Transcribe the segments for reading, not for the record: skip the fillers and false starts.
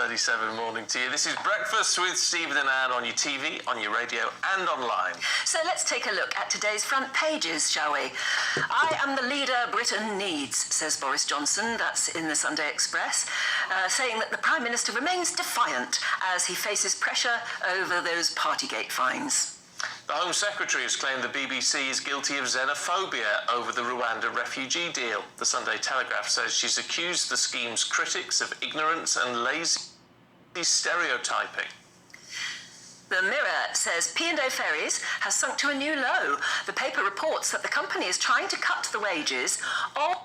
6:37 morning to you. This is Breakfast with Stephen and Anne on your TV, on your radio and online. So let's take a look at today's front pages, shall we? I am the leader Britain needs, says Boris Johnson. That's in the Sunday Express, saying that the Prime Minister remains defiant as he faces pressure over those Partygate fines. The Home Secretary has claimed the BBC is guilty of xenophobia over the Rwanda refugee deal. The Sunday Telegraph says she's accused the scheme's critics of ignorance and lazy stereotyping. The Mirror says P&O Ferries has sunk to a new low. The paper reports that the company is trying to cut the wages of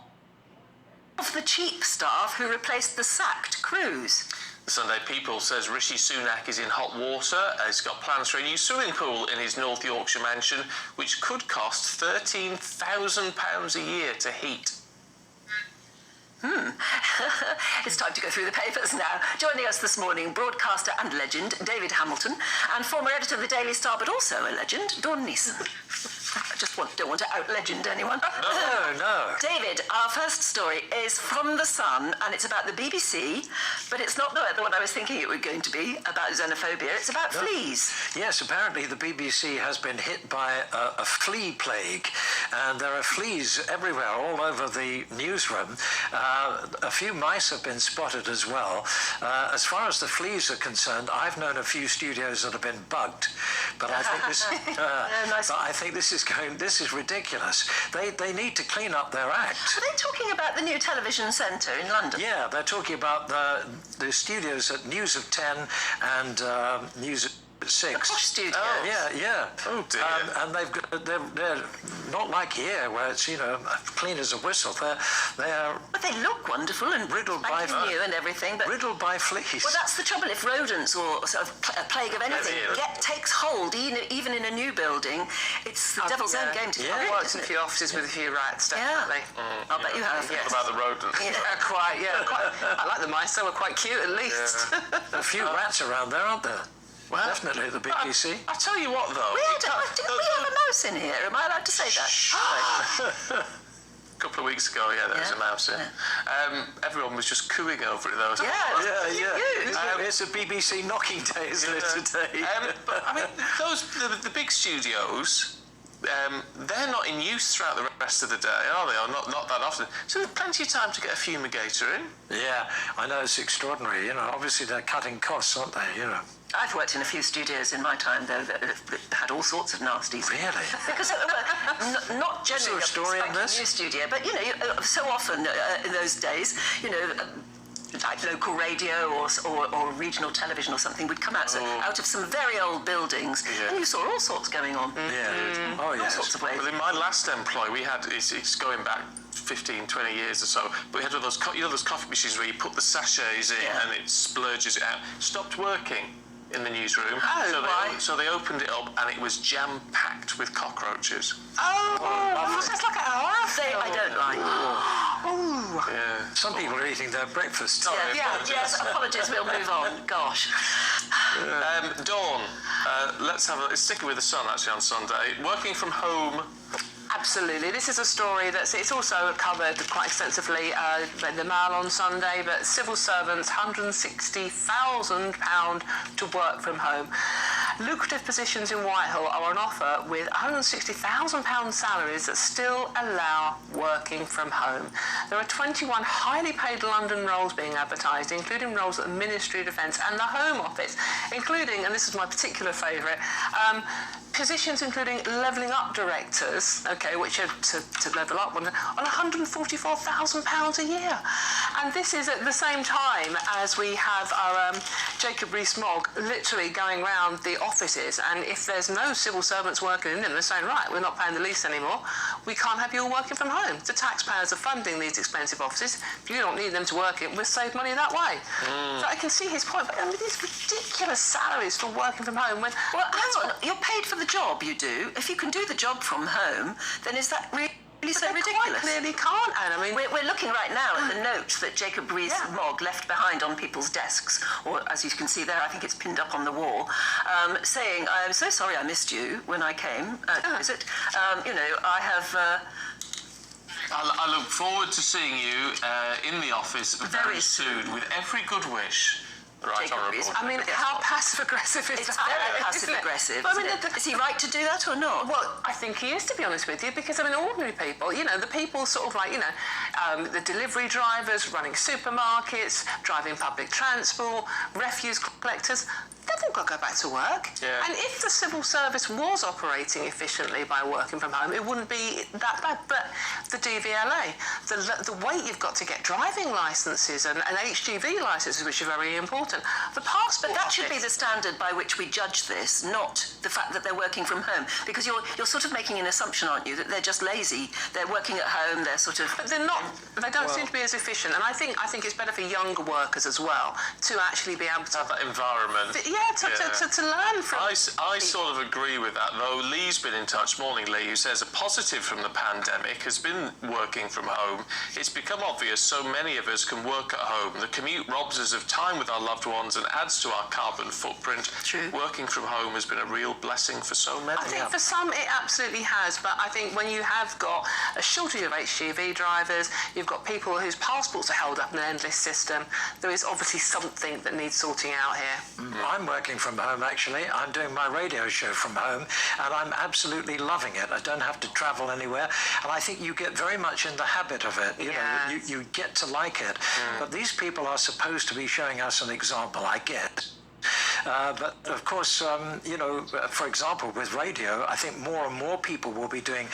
the cheap staff who replaced the sacked crews. The Sunday People says Rishi Sunak is in hot water. He's got plans for a new swimming pool in his North Yorkshire mansion, which could cost £13,000 a year to heat. It's time to go through the papers now. Joining us this morning, broadcaster and legend David Hamilton, and former editor of the Daily Star, but also a legend, Dawn Neeson. I just don't want to out-legend anyone. No. David, our first story is from The Sun, and it's about the BBC, but it's not the one I was thinking it was going to be, about xenophobia. It's about fleas. Yes, apparently the BBC has been hit by a flea plague, and there are fleas everywhere, all over the newsroom. A few mice have been spotted as well. As far as the fleas are concerned, I've known a few studios that have been bugged, but I think this is ridiculous. They need to clean up their act. Are they talking about the new television centre in London? Yeah, they're talking about the studios at News of 10 and News at 6. Posh studio. Oh, yeah. Oh dear. And they're not like here, where it's clean as a whistle. They're But they look wonderful and riddled by new and everything. But riddled by fleas. well, that's the trouble. If rodents or sort of a plague of anything takes hold, even in a new building, it's the devil's own game to cover it, I've worked isn't in a it? few offices with a few rats, definitely. Yeah. I'll bet you have. What about the rodents? Quite. I like the mice. They were quite cute, at least. A few rats around there, aren't there? Well, definitely the BBC. I tell you what, though. Did we have a mouse in here? Am I allowed to say that? A couple of weeks ago, there was a mouse in. Everyone was just cooing over it, though. Yeah. It's a BBC knocking day, isn't it, today? But I mean, the big studios, they're not in use throughout the rest of the day, are they? Or not that often. So there's plenty of time to get a fumigator in. Yeah, I know, it's extraordinary. Obviously they're cutting costs, aren't they? I've worked in a few studios in my time, though, that had all sorts of nasties. Really? Because not generally a story in this? new studio, but so often in those days, like local radio or regional television or something would come out out of some very old buildings, and you saw all sorts going on. Yeah. Oh, yes. All sorts of ways. Well, in my last employ, we had, it's going back 15, 20 years or so, but we had one of those, those coffee machines where you put the sachets in and it splurges it out. Stopped working in the newsroom. So they opened it up and it was jam-packed with cockroaches. That's like a horror film. I don't like. Yeah. Some people are eating their breakfast. Yes, apologies, we'll move on. Gosh. Dawn, let's stick with The Sun, actually, on Sunday. Working from home. Absolutely. This is a story it's also covered quite extensively in the Mail on Sunday, but civil servants, £160,000 to work from home. Lucrative positions in Whitehall are on offer with £160,000 salaries that still allow working from home. There are 21 highly paid London roles being advertised, including roles at the Ministry of Defence and the Home Office, including, and this is my particular favourite, positions including levelling up directors, which are to level up on £144,000 a year. And this is at the same time as we have our Jacob Rees-Mogg literally going round the offices, and if there's no civil servants working in them, they're saying, right, we're not paying the lease anymore, we can't have you all working from home. The taxpayers are funding these expensive offices. If you don't need them to work it, we'll save money that way. So I can see his point, but these ridiculous salaries for working from home. Well, hang on, you're paid for the job you do. If you can do the job from home, then is that really so ridiculous? Quite clearly can't, Anne. I mean, we're looking right now at the note that Jacob Rees-Mogg left behind on people's desks, or as you can see there, I think it's pinned up on the wall, saying, "I'm so sorry I missed you when I came to visit. I have." I look forward to seeing you in the office very soon, with every good wish. Right Jacob honourable. is- I mean, how passive-aggressive is It's that? very passive-aggressive. But I mean, Is he right to do that or not? well, I think he is, to be honest with you, because, I mean, ordinary people, you know, the people sort of like, you know, the delivery drivers running supermarkets, driving public transport, refuse collectors, they've all got to go back to work. Yeah. And if the civil service was operating efficiently by working from home, it wouldn't be that bad. But the DVLA, the wait you've got to get driving licences and HGV licences, which are very important, the passport But that should be office- the standard by which we judge this, not the fact that they're working from home. Because you're sort of making an assumption, aren't you, that they're just lazy. They're working at home. They're sort of. But they're not. They don't seem to be as efficient, and I think it's better for younger workers as well to actually be able to Have that environment. to learn from. I sort of agree with that, though. Lee's been in touch. Morning, Lee, who says a positive from the pandemic has been working from home. It's become obvious so many of us can work at home. The commute robs us of time with our loved ones and adds to our carbon footprint. True. Working from home has been a real blessing for so many. I think for some it absolutely has, but I think when you have got a shortage of HGV drivers, you've got people whose passports are held up in an endless system, there is obviously something that needs sorting out here. I'm working from home, actually. I'm doing my radio show from home, and I'm absolutely loving it. I don't have to travel anywhere, and I think you get very much in the habit of it. You know, you get to like it. But these people are supposed to be showing us an example, I get. But of course, you know, for example, with radio, I think more and more people will be doing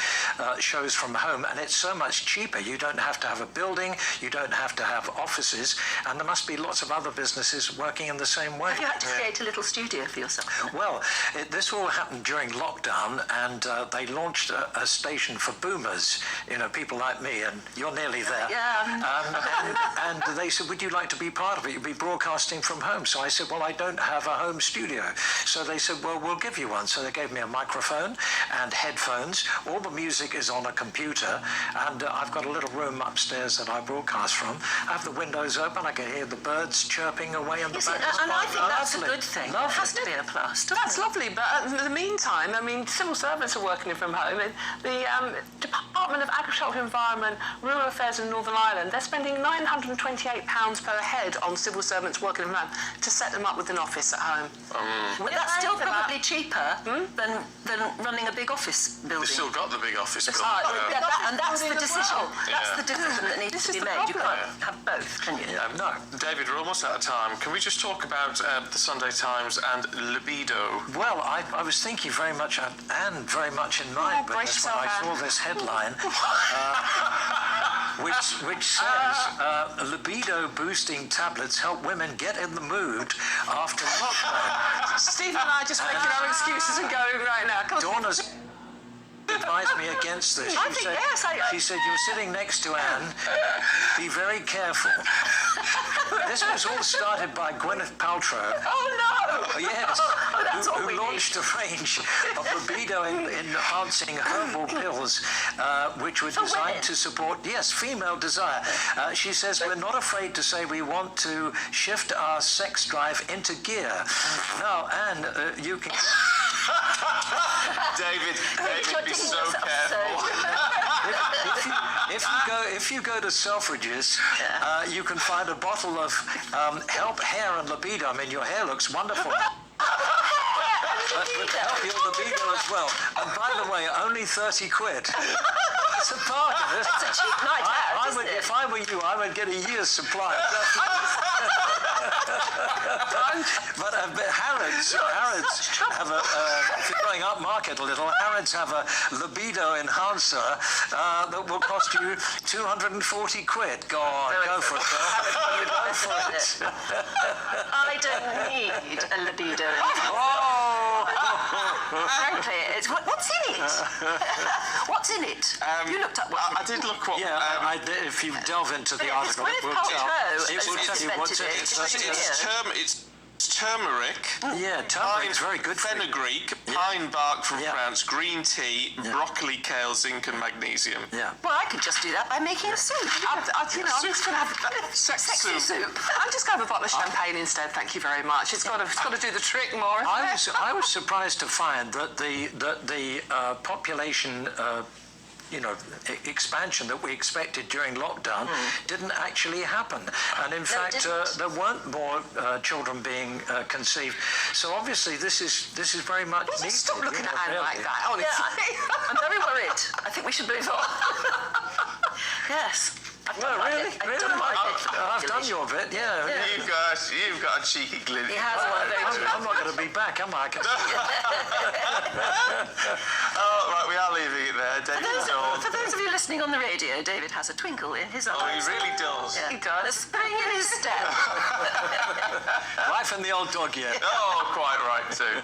shows from home, and it's so much cheaper. You don't have to have a building, you don't have to have offices, and there must be lots of other businesses working in the same way. Have you had to create a little studio for yourself? Well, this all happened during lockdown, and they launched a station for boomers, you know, people like me, and you're nearly there. Yeah. And they said, would you like to be part of it? You'll be broadcasting from home. So I said, well, I don't have a home studio. So they said, well, we'll give you one. So they gave me a microphone and headphones. All the music is on a computer, and I've got a little room upstairs that I broadcast from. I have the windows open. I can hear the birds chirping away in the Yes, background. and I think that's a Lovely. good thing. It Lovely. has to be a plus, doesn't That's it? lovely, but in the meantime, I mean, civil servants are working from home. The Department of Agriculture, Environment, Rural Affairs in Northern Ireland, they're spending £928 per head on civil servants working from home to set them up with an office at home. But that's still probably cheaper than running a big office building. They've still got the big office building. And that's the building as decision. well. That's the decision that needs This to is be the made. You problem. can't have both, can you? No. David, we're almost out of time. Can we just talk about the Sunday Times and libido? Well, I was thinking very much, and very much in mind with brace this when I yourself, saw Anne. this headline, which says libido-boosting tablets help women get in the mood after lockdown. Steve and I are just making our excuses and going right now. Come on. Donna's advised me against this. I think, yes, She said, you're sitting next to Anne. Be very careful. This was all started by Gwyneth Paltrow. Oh, no! Yes, Oh, that's all who we launched a range of libido-enhancing herbal pills, which were designed women? to support, yes, female desire. She says, we're not afraid to say we want to shift our sex drive into gear. Now, Anne, you can... David, You're be digging so yourself careful. If you go to Selfridges, you can find a bottle of Help Hair and Libido. I mean, your hair looks wonderful. But help your libido as well. And by the way, only 30 quid. It's a bargain. It's a cheap night out, I isn't would, it? if I were you, I would get a year's supply. But Harrods have a, if you're going up market a little, Harrods have a libido enhancer that will cost you 240 quid. Go on, go for it, girl. Go for it. I don't need a libido. Oh! Frankly, what's in it? What's in it? You looked up what I did look what... Yeah, if you delve into the It's article, Gwyneth it will tell. Paltrow It will has tell you what's in invented it. It's turmeric, Yeah, turmeric is very good for you. fenugreek, pine bark from Yeah. France, green tea, broccoli, kale, zinc and magnesium. Yeah. Well, I could just do that by making a soup. I'm just going to have Sexy soup. I'm just going to have a bottle of champagne instead. Thank you very much. It's got to do the trick more. I was surprised to find that the population expansion that we expected during lockdown didn't actually happen. And in fact, there weren't more children being conceived. So obviously, this is very much needed. Stop looking at Anne like that, honestly. Yeah, I'm very worried. I think we should move on. Yes. Well, really? I've done your bit, yeah. You've got a cheeky glint. He has one. I'm not going to be back, am I? Oh, right, we are leaving it there. For those of you listening on the radio, David has a twinkle in his eyes. Oh, he really does. Yeah. He does. A spring in his step. Life in the old dog year. Oh, quite right, too.